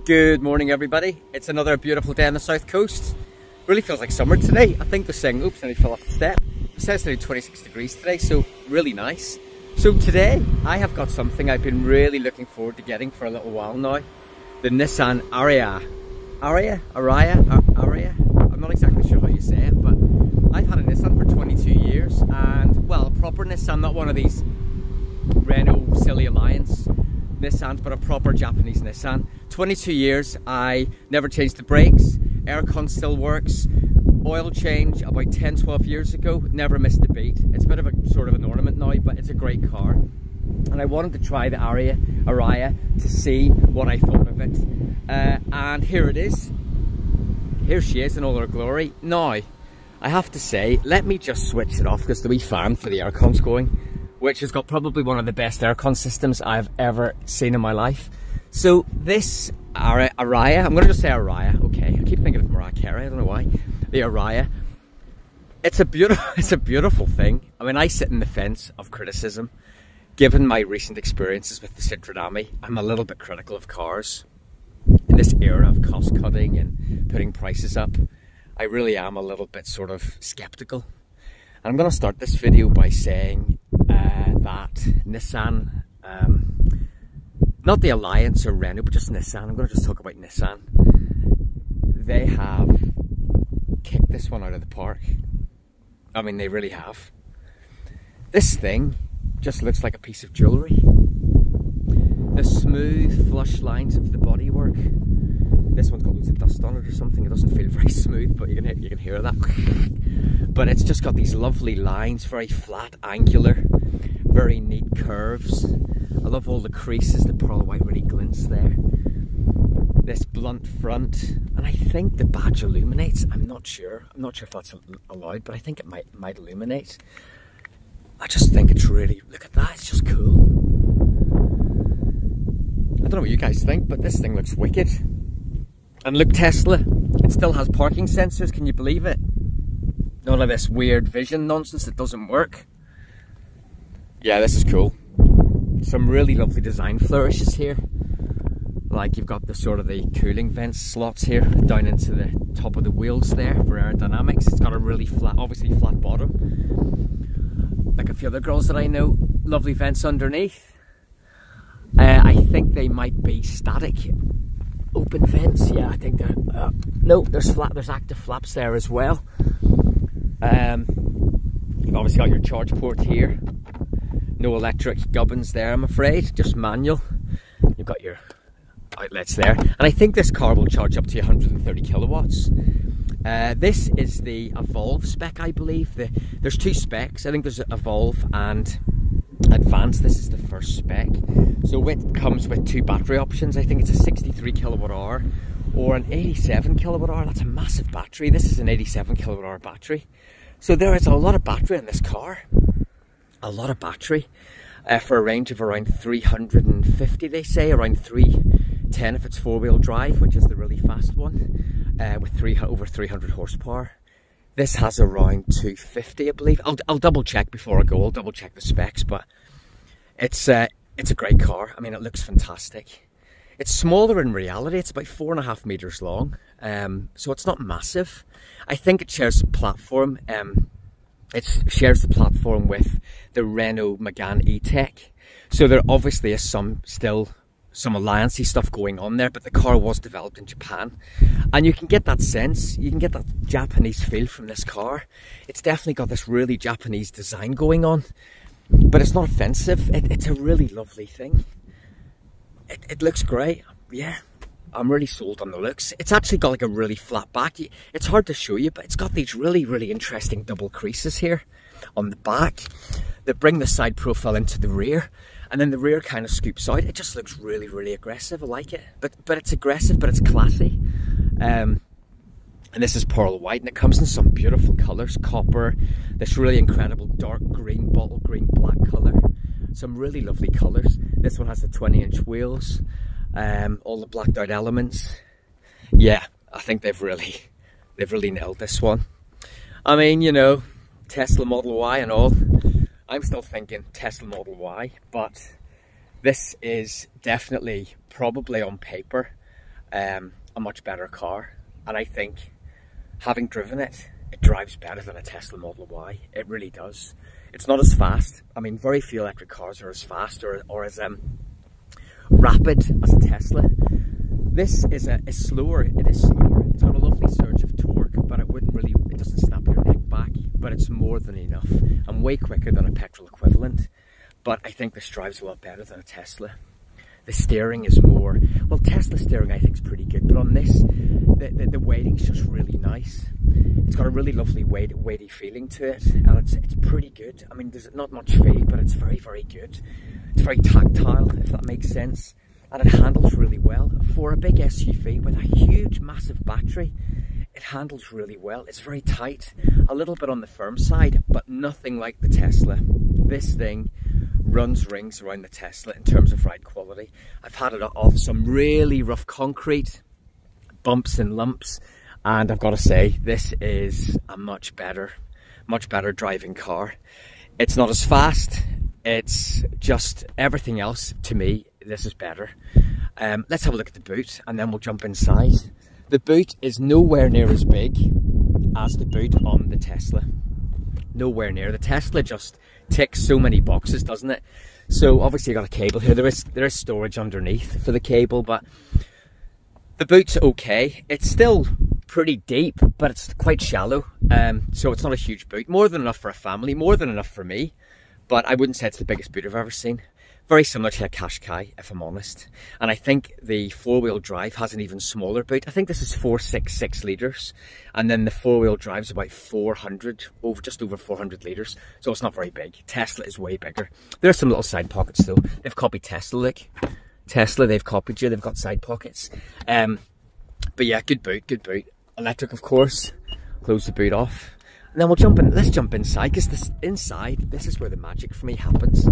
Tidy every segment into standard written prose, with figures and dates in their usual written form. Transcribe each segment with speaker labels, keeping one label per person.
Speaker 1: Good morning, everybody. It's another beautiful day on the south coast. Really feels like summer today. I think they're saying, oops, I fell off the step. It says nearly 26 degrees today, so really nice. So today, I have got something I've been really looking forward to getting for a little while now. The Nissan Ariya. Ariya? I'm not exactly sure how you say it, but I've had a Nissan for 22 years, and, well, a proper Nissan, not one of these Renault Silly Alliance Nissans, but a proper Japanese Nissan. 22 years, I never changed the brakes, aircon still works, oil change about 10-12 years ago, never missed a beat. It's a bit of a sort of an ornament now, but it's a great car. And I wanted to try the Ariya to see what I thought of it. And here it is. Here she is in all her glory. Now, I have to say, let me just switch it off because the wee fan for the aircon's going, which has got probably one of the best aircon systems I've ever seen in my life. So this Ariya, I'm going to just say Ariya, okay, I keep thinking of Mariah Carey, I don't know why. The Ariya, it's a beautiful thing. I mean, I sit in the fence of criticism. Given my recent experiences with the Citroen Ami, I'm a little bit critical of cars. In this era of cost cutting and putting prices up, I really am a little bit sort of skeptical. And I'm going to start this video by saying that Nissan, not the Alliance or Renault, but just Nissan, I'm going to just talk about Nissan. They have kicked this one out of the park. I mean, they really have. This thing just looks like a piece of jewellery. The smooth, flush lines of the bodywork. This one's got loads of dust on it or something. It doesn't feel very smooth, but you can hear that. But it's just got these lovely lines, very flat, angular, very neat curves. I love all the creases, the pearl white really glints there. This blunt front, and I think the badge illuminates. I'm not sure if that's allowed, but I think it might illuminate. I just think it's really, look at that, it's just cool. I don't know what you guys think, but this thing looks wicked. And look, Tesla, it still has parking sensors, can you believe it? None of this weird vision nonsense that doesn't work. Yeah, this is cool. Some really lovely design flourishes here. Like you've got the sort of the cooling vent slots here down into the top of the wheels there for aerodynamics. It's got a really flat, obviously flat bottom. Like a few other girls that I know, lovely vents underneath. I think they might be static open vents. Yeah, I think they're no, there's active flaps there as well. You've obviously got your charge port here. No electric gubbins there, I'm afraid, just manual. You've got your outlets there, and I think this car will charge up to 130 kilowatts. This is the Evolve spec, I believe. There's two specs. I think there's Evolve and Advanced. This is the first spec. So it comes with two battery options. I think it's a 63 kilowatt hour or an 87 kilowatt hour. That's a massive battery. This is an 87 kilowatt hour battery. So there is a lot of battery in this car. A lot of battery for a range of around 350, they say, around 310 if it's four-wheel drive, which is the really fast one, with over 300 horsepower. This has around 250, I believe. I'll double check before I go. I'll double check the specs, but it's a great car. I mean, it looks fantastic. It's smaller in reality. It's about 4.5 meters long, so it's not massive. I think it shares the platform. It shares the platform with the Renault Megane E-Tech. So there obviously is still some alliance-y stuff going on there, but the car was developed in Japan. And you can get that sense, you can get that Japanese feel from this car. It's definitely got this really Japanese design going on, but it's not offensive. It's a really lovely thing. It looks great, yeah. I'm really sold on the looks. It's actually got like a really flat back. It's hard to show you, but it's got these really, really interesting double creases here on the back that bring the side profile into the rear. And then the rear kind of scoops out. It just looks really, really aggressive. I like it. But it's aggressive, but it's classy. And this is pearl white, and it comes in some beautiful colours. Copper, this really incredible dark green, bottle green, black colour. Some really lovely colours. This one has the 20-inch wheels. All the blacked out elements. Yeah, I think they've really nailed this one. I mean, you know, Tesla Model Y and all. I'm still thinking Tesla Model Y, but this is definitely, probably on paper, a much better car. And I think, having driven it, it drives better than a Tesla Model Y. It really does. It's not as fast. I mean, very few electric cars are as fast or as rapid as a Tesla. This is slower. It is slower. It's got a lovely surge of torque, but it doesn't snap your neck back, but it's more than enough. And way quicker than a petrol equivalent. But I think this drives a lot better than a Tesla. The steering is more, well, Tesla steering I think is pretty good, but on this, the weighting's just really nice. It's got a really lovely weighty feeling to it, and it's pretty good. I mean, there's not much feel, but it's very, very good. It's very tactile, if that makes sense, and it handles really well. For a big SUV with a huge, massive battery, it handles really well. It's very tight, a little bit on the firm side, but nothing like the Tesla. This thing runs rings around the Tesla in terms of ride quality. I've had it off some really rough concrete, bumps and lumps, and I've got to say, this is a much better driving car. It's not as fast. It's just everything else. To me, this is better. Let's have a look at the boot, and then we'll jump inside. The boot is nowhere near as big as the boot on the Tesla. Nowhere near. The Tesla just ticks so many boxes, doesn't it? So obviously you got a cable here. There is storage underneath for the cable, but the boot's okay. It's still pretty deep, but it's quite shallow. So it's not a huge boot. More than enough for a family, more than enough for me. But I wouldn't say it's the biggest boot I've ever seen. Very similar to a Qashqai, if I'm honest. And I think the four-wheel drive has an even smaller boot. I think this is 466 litres. And then the four-wheel drive is about 400, just over 400 litres. So it's not very big. Tesla is way bigger. There's some little side pockets though. They've copied Tesla, look. Tesla, they've copied you. They've got side pockets. But yeah, good boot, good boot. Electric, of course. Close the boot off. And then we'll jump in. Let's jump inside, because this is where the magic for me happens.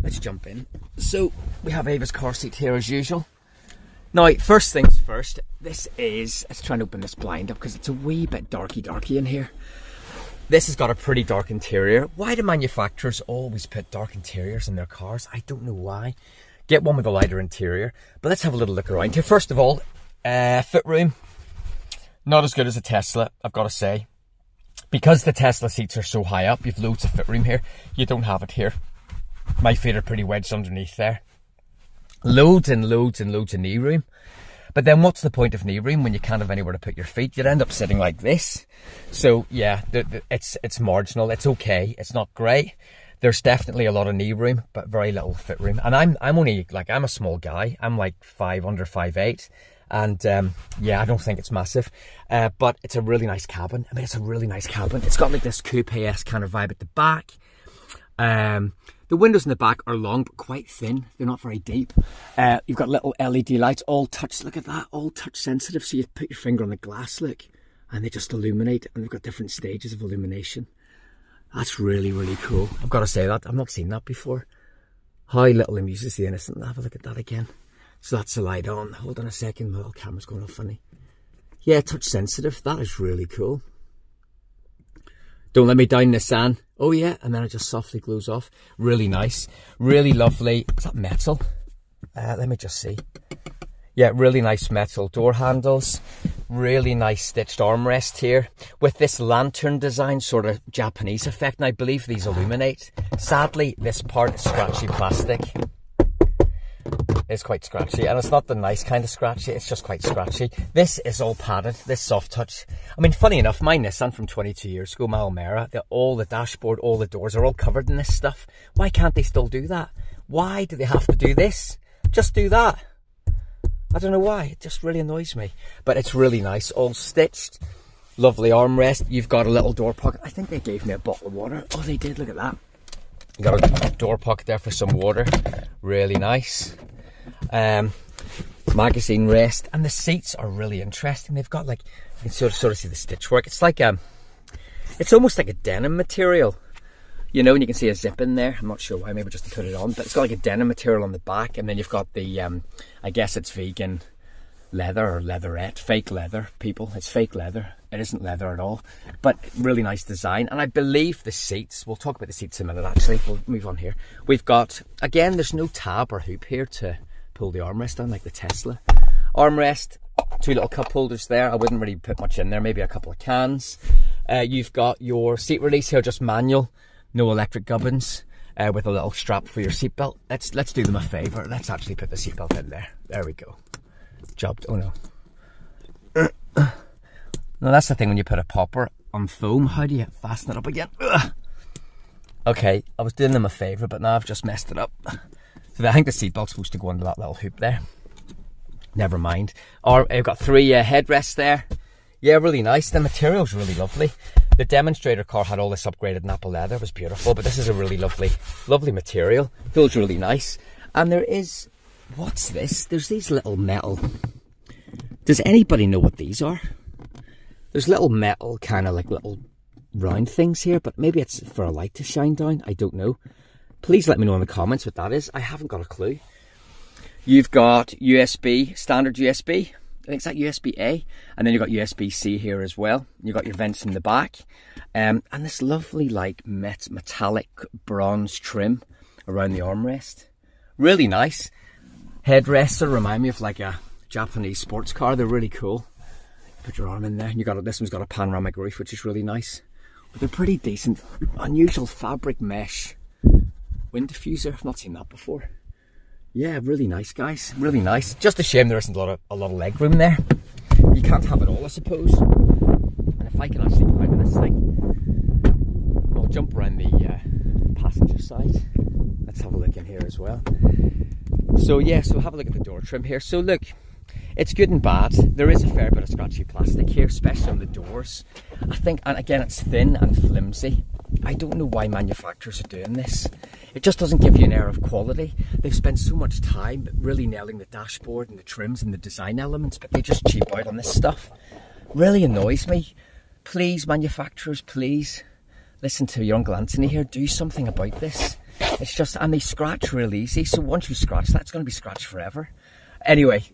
Speaker 1: Let's jump in. So we have Ava's car seat here as usual. Now, first things first, let's try and open this blind up because it's a wee bit darky in here. This has got a pretty dark interior. Why do manufacturers always put dark interiors in their cars? I don't know why. Get one with a lighter interior. But let's have a little look around here. First of all, footroom. Not as good as a Tesla, I've got to say. Because the Tesla seats are so high up, you've loads of footroom here. You don't have it here. My feet are pretty wedged underneath there. Loads and loads and loads of knee room. But then what's the point of knee room when you can't have anywhere to put your feet? You'd end up sitting like this. So yeah, it's marginal. It's okay. It's not great. There's definitely a lot of knee room, but very little foot room. And I'm only like, I'm a small guy. I'm like under 5'8". And yeah, I don't think it's massive, but it's a really nice cabin. I mean, it's a really nice cabin. It's got like this coupe-esque kind of vibe at the back. The windows in the back are long, but quite thin. They're not very deep. You've got little LED lights, all touch, look at that, all touch sensitive. So you put your finger on the glass, look, and they just illuminate, and they've got different stages of illumination. That's really, really cool. I've got to say that. I've not seen that before. How little amuses the innocent. Have a look at that again. So that's the light on. Hold on a second, my little camera's going all funny. Yeah, touch sensitive. That is really cool. Don't let me down, Nissan. Oh yeah, and then it just softly glows off. Really nice. Really lovely. Is that metal? Let me just see. Yeah, really nice metal door handles. Really nice stitched armrest here. With this lantern design, sort of Japanese effect. And I believe these illuminate. Sadly, this part is scratchy plastic. It's quite scratchy, and it's not the nice kind of scratchy, it's just quite scratchy. This is all padded, this soft touch. I mean, funny enough, my Nissan from 22 years ago, my Almera, all the dashboard, all the doors are all covered in this stuff. Why can't they still do that? Why do they have to do this? Just do that. I don't know why, it just really annoys me. But it's really nice, all stitched. Lovely armrest. You've got a little door pocket. I think they gave me a bottle of water. Oh, they did, look at that. You got a door pocket there for some water. Really nice. Magazine rest, and the seats are really interesting. They've got like, you can sort of see the stitch work. It's like it's almost like a denim material, you know, and you can see a zip in there. I'm not sure why, maybe just to put it on, but it's got like a denim material on the back, and then you've got the I guess it's vegan leather or leatherette, fake leather, people. It's fake leather. It isn't leather at all, but really nice design. And I believe the seats, we'll talk about the seats in a minute actually, we'll move on here. We've got, again, there's no tab or hoop here to pull the armrest down like the Tesla. Armrest, 2 little cup holders there. I wouldn't really put much in there, maybe a couple of cans. You've got your seat release here, just manual, no electric gubbins, with a little strap for your seatbelt. Let's do them a favour. Let's actually put the seatbelt in there. There we go. Job. Oh no. Now that's the thing when you put a popper on foam. How do you fasten it up again? Okay, I was doing them a favour, but now I've just messed it up. So I think the seatbelt's supposed to go under that little hoop there. Never mind. Or I've got 3 headrests there. Yeah, really nice. The material's really lovely. The demonstrator car had all this upgraded Napa leather. It was beautiful, but this is a really lovely material. Feels really nice. And there is, what's this? There's these little metal. Does anybody know what these are? There's little metal, kind of like little round things here, but maybe it's for a light to shine down. I don't know. Please let me know in the comments what that is. I haven't got a clue. You've got USB, standard USB. I think it's like USB-A. And then you've got USB-C here as well. You've got your vents in the back. And this lovely like metallic bronze trim around the armrest. Really nice. Headrests that remind me of like a Japanese sports car. They're really cool. Put your arm in there. And you got this one's got a panoramic roof, which is really nice. But they're pretty decent. Unusual fabric mesh wind diffuser. I've not seen that before. Yeah, really nice, guys. Really nice. Just a shame there isn't a lot of leg room there. You can't have it all, I suppose. And if I can actually go out of this thing, I'll jump around the passenger side. Let's have a look in here as well. So yeah, so have a look at the door trim here. So look, it's good and bad. There is a fair bit of scratchy plastic here, especially on the doors. I think, and again, it's thin and flimsy. I don't know why manufacturers are doing this. It just doesn't give you an air of quality. They've spent so much time really nailing the dashboard and the trims and the design elements, but they just cheap out on this stuff. Really annoys me. Please, manufacturers, please listen to your Uncle Anthony here. Do something about this. It's just, and they scratch real easy. So once you scratch that, it's going to be scratched forever. Anyway,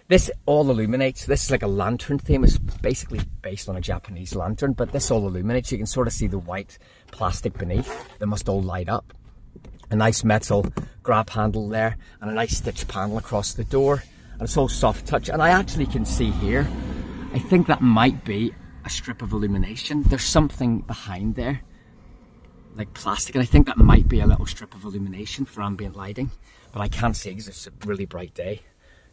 Speaker 1: this all illuminates. This is like a lantern theme. It's basically based on a Japanese lantern, but this all illuminates. You can sort of see the white plastic beneath. They must all light up. A nice metal grab handle there, and a nice stitch panel across the door. And it's all soft touch. And I actually can see here, I think that might be a strip of illumination. There's something behind there, like plastic, and I think that might be a little strip of illumination for ambient lighting. But I can't see because it's a really bright day.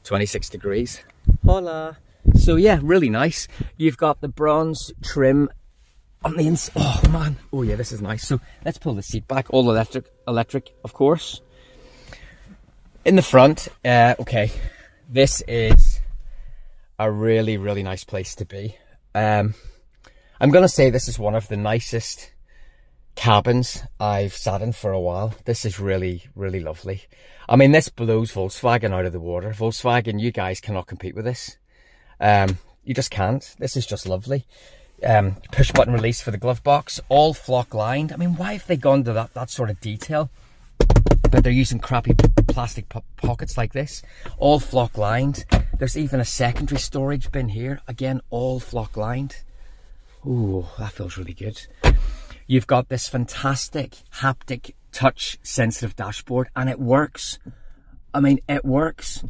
Speaker 1: 26 degrees. Hola. So yeah, really nice. You've got the bronze trim on the inside. Oh man. Oh yeah, this is nice. So let's pull the seat back. All electric, of course. In the front, okay, this is a really, really nice place to be. I'm gonna say this is one of the nicest cabins I've sat in for a while. This is really, really lovely. I mean, this blows Volkswagen out of the water. Volkswagen, you guys cannot compete with this. You just can't. This is just lovely. Push button release for the glove box, all flock lined. I mean, why have they gone to that sort of detail? But they're using crappy plastic pockets like this, all flock lined. There's even a secondary storage bin here, again, all flock lined. Ooh, that feels really good. You've got this fantastic haptic touch sensitive dashboard, and it works. I mean, it works.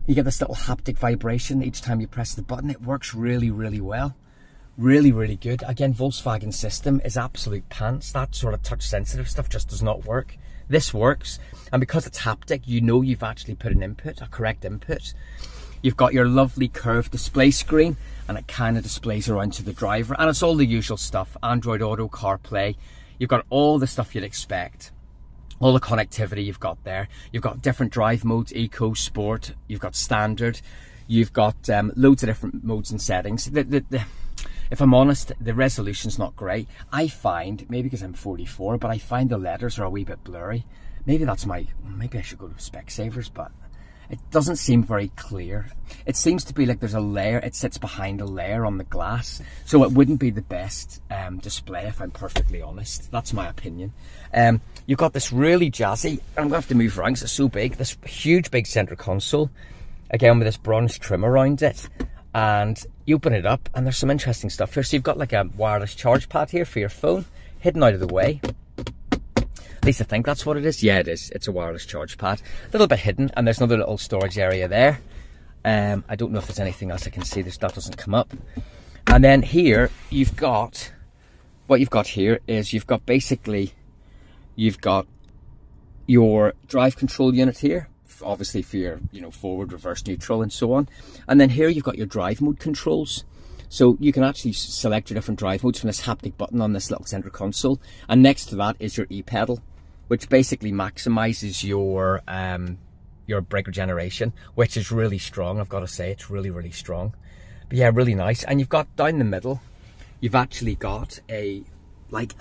Speaker 1: You get this little haptic vibration each time you press the button. It works really, really well. Really, really good. Again, Volkswagen system is absolute pants. That sort of touch sensitive stuff just does not work. This works, and because it's haptic, you know you've actually put an input, a correct input. You've got your lovely curved display screen, and it kind of displays around to the driver, and it's all the usual stuff. Android Auto, CarPlay. You've got all the stuff you'd expect. All the connectivity you've got there. You've got different drive modes, Eco, Sport. You've got Standard. You've got loads of different modes and settings. If I'm honest, the resolution's not great. I find, maybe because I'm 44, but I find the letters are a wee bit blurry. Maybe that's maybe I should go to Specsavers, but it doesn't seem very clear. It seems to be like there's a layer, it sits behind a layer on the glass. So it wouldn't be the best display, if I'm perfectly honest. That's my opinion. You've got this really jazzy, I'm gonna have to move around because it's so big, this huge big center console, again with this bronze trim around it. And you open it up and there's some interesting stuff here. So you've got like a wireless charge pad here for your phone, hidden out of the way. At least I think that's what it is. Yeah, it is. It's a wireless charge pad. A little bit hidden, and there's another little storage area there. I don't know if there's anything else I can see. That doesn't come up. And then here you've got, what you've got here is you've got your drive control unit here, obviously for your, you know, forward, reverse, neutral and so on. And then here you've got your drive mode controls. So you can actually select your different drive modes from this haptic button on this little center console. And next to that is your e-pedal, which basically maximizes your brake regeneration, which is really strong. I've got to say, it's really, really strong. But yeah, really nice. And you've got down the middle, you've actually got a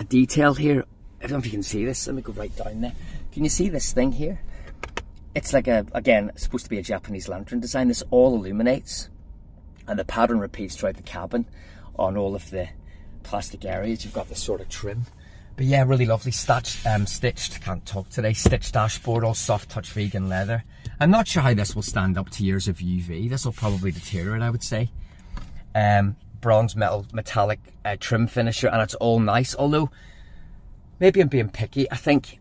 Speaker 1: detail here. I don't know if you can see this. Let me go right down there. Can you see this thing here? It's like again, it's supposed to be a Japanese lantern design. This all illuminates, and the pattern repeats throughout the cabin on all of the plastic areas. You've got this sort of trim. But yeah, really lovely stitched, can't talk today, stitched dashboard, all soft touch vegan leather. I'm not sure how this will stand up to years of UV. This will probably deteriorate, I would say. Bronze metallic trim finisher, and it's all nice. Although, maybe I'm being picky. I think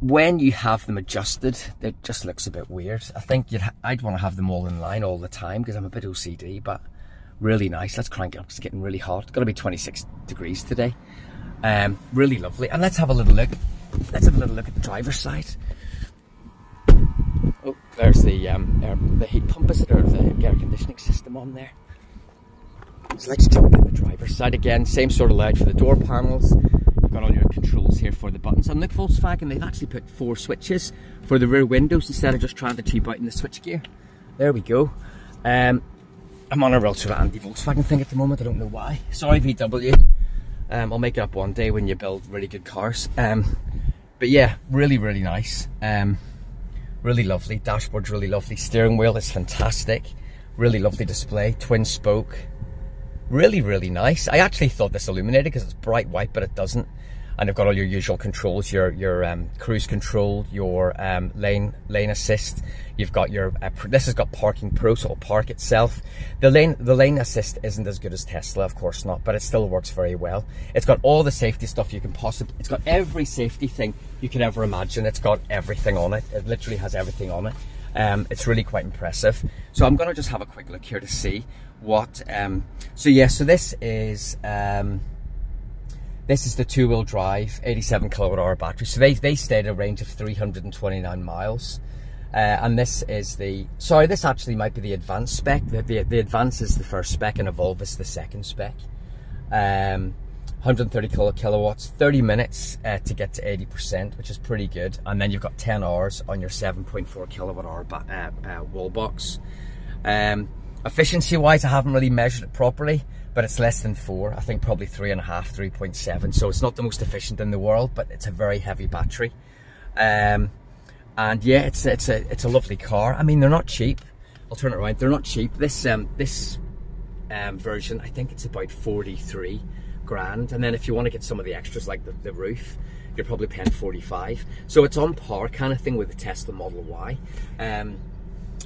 Speaker 1: when you have them adjusted, it just looks a bit weird. I think I'd want to have them all in line all the time because I'm a bit OCD, but really nice. Let's crank it up. It's getting really hot. It's going to be 26 degrees today. Really lovely. And let's have a little look. Let's have a little look at the driver's side. Oh, there's the heat pump, is it, or the air conditioning system on there. So let's jump in the driver's side again. Same sort of layout for the door panels. You've got all your controls here for the buttons. And look, Volkswagen, they've actually put 4 switches for the rear windows instead of just trying to cheap out in the switch gear. There we go. I'm on a real sort of anti-Volkswagen thing at the moment. I don't know why. Sorry, VW. I'll make it up one day when you build really good cars. But yeah, really, really nice. Really lovely. Dashboard's really lovely. Steering wheel is fantastic. Really lovely display. Twin spoke. Really, really nice. I actually thought this illuminated because it's bright white, but it doesn't. And you've got all your usual controls, your cruise control, your lane assist. You've got your this has got parking pro, so it'll park itself. The lane assist isn't as good as Tesla, of course not, but it still works very well. It's got all the safety stuff you can possibly. It's got every safety thing you could ever imagine. It's got everything on it. It literally has everything on it. It's really quite impressive. So I'm gonna just have a quick look here to see what. So yeah, so this is. This is the 2-wheel drive, 87 kilowatt-hour battery. So they stay at a range of 329 miles. And this is the, sorry, this actually might be the advanced spec. The advanced is the first spec and Evolve is the second spec. 130 kilowatts, 30 minutes to get to 80%, which is pretty good. And then you've got 10 hours on your 7.4 kilowatt-hour wall box. Efficiency-wise, I haven't really measured it properly, but it's less than 4. I think probably 3.5, 3.7. So it's not the most efficient in the world, but it's a very heavy battery. And yeah, it's a lovely car. I mean, they're not cheap. I'll turn it around. They're not cheap. This version, I think it's about 43 grand. And then if you want to get some of the extras like the roof, you're probably paying 45. So it's on par kind of thing with the Tesla Model Y.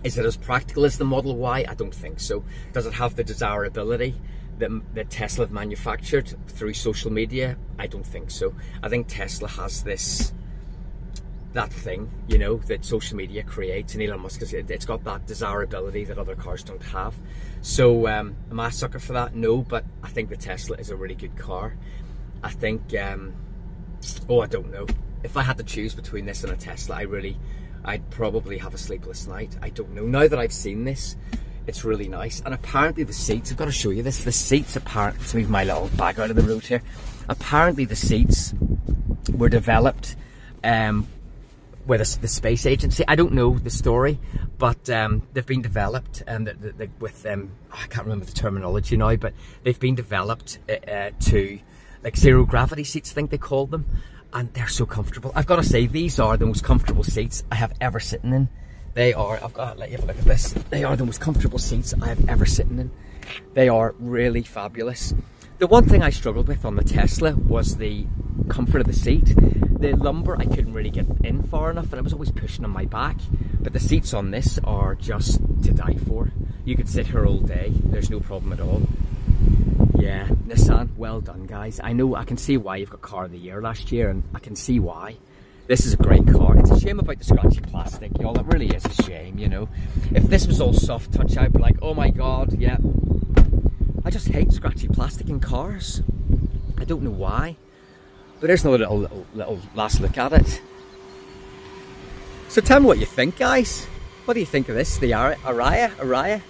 Speaker 1: Is it as practical as the Model Y? I don't think so. Does it have the desirability that Tesla have manufactured through social media? I don't think so. I think Tesla has that thing, you know, that social media creates, and Elon Musk it's got that desirability that other cars don't have. So am I a sucker for that? No, but I think the Tesla is a really good car. I think I don't know. If I had to choose between this and a Tesla, I'd probably have a sleepless night. I don't know. Now that I've seen this, it's really nice. And apparently the seats, I've got to show you this. The seats, apparently, let's move my little bag out of the road here. Apparently the seats were developed with the space agency. I don't know the story, but they've been developed with I can't remember the terminology now, but they've been developed to like zero gravity seats, I think they call them. And they're so comfortable. I've got to say, these are the most comfortable seats I have ever sitting in. They are, I've got to let you have a look at this. They are the most comfortable seats I have ever sitting in. They are really fabulous. The one thing I struggled with on the Tesla was the comfort of the seat. The lumbar, I couldn't really get in far enough and I was always pushing on my back. But the seats on this are just to die for. You could sit here all day. There's no problem at all. Yeah, Nissan, well done guys. I know, I can see why you've got Car of the Year last year, and I can see why. This is a great car. It's a shame about the scratchy plastic, y'all. It really is a shame, you know. If this was all soft touch, I'd be like, oh my god, yeah. I just hate scratchy plastic in cars. I don't know why. But there's another little last look at it. So tell me what you think, guys. What do you think of this? The Ariya?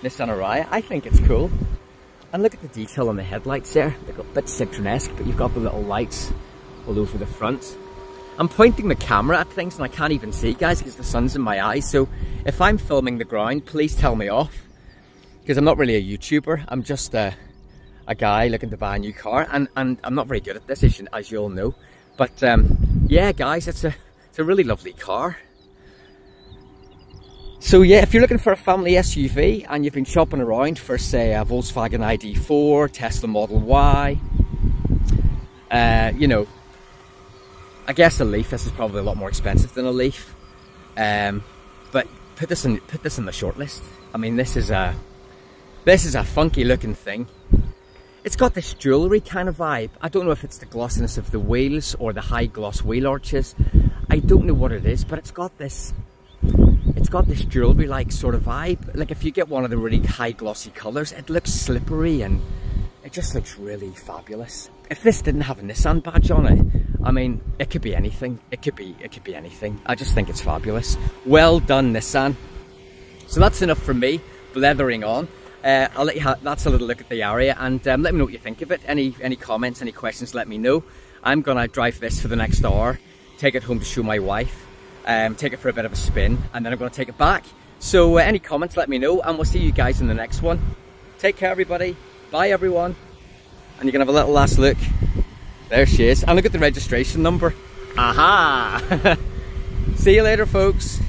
Speaker 1: Nissan Ariya? I think it's cool. And look at the detail on the headlights there. They're a bit Citroen-esque, but you've got the little lights all over the front. I'm pointing the camera at things and I can't even see, guys, because the sun's in my eyes. So if I'm filming the ground, please tell me off. Because I'm not really a YouTuber. I'm just a guy looking to buy a new car. And I'm not very good at this, as you all know. But yeah, guys, it's a really lovely car. So yeah, if you're looking for a family SUV and you've been shopping around for, say, a Volkswagen ID4, Tesla Model Y, you know, I guess a Leaf. This is probably a lot more expensive than a Leaf, but put this in the shortlist. I mean, this is a funky looking thing. It's got this jewellery kind of vibe. I don't know if it's the glossiness of the wheels or the high gloss wheel arches. I don't know what it is, but it's got this jewellery like sort of vibe. Like if you get one of the really high glossy colours, it looks slippery and it just looks really fabulous. If this didn't have a Nissan badge on it, I mean, it could be anything. It could be anything. I just think it's fabulous. Well done, Nissan. So that's enough from me blethering on. I'll let you have, that's a little look at the Ariya, and let me know what you think of it. Any comments, any questions, let me know. I'm gonna drive this for the next hour, take it home to show my wife, take it for a bit of a spin, and then I'm gonna take it back. So any comments, let me know, and we'll see you guys in the next one. Take care, everybody. Bye, everyone. And you can have a little last look. There she is. And look at the registration number. Aha! See you later, folks.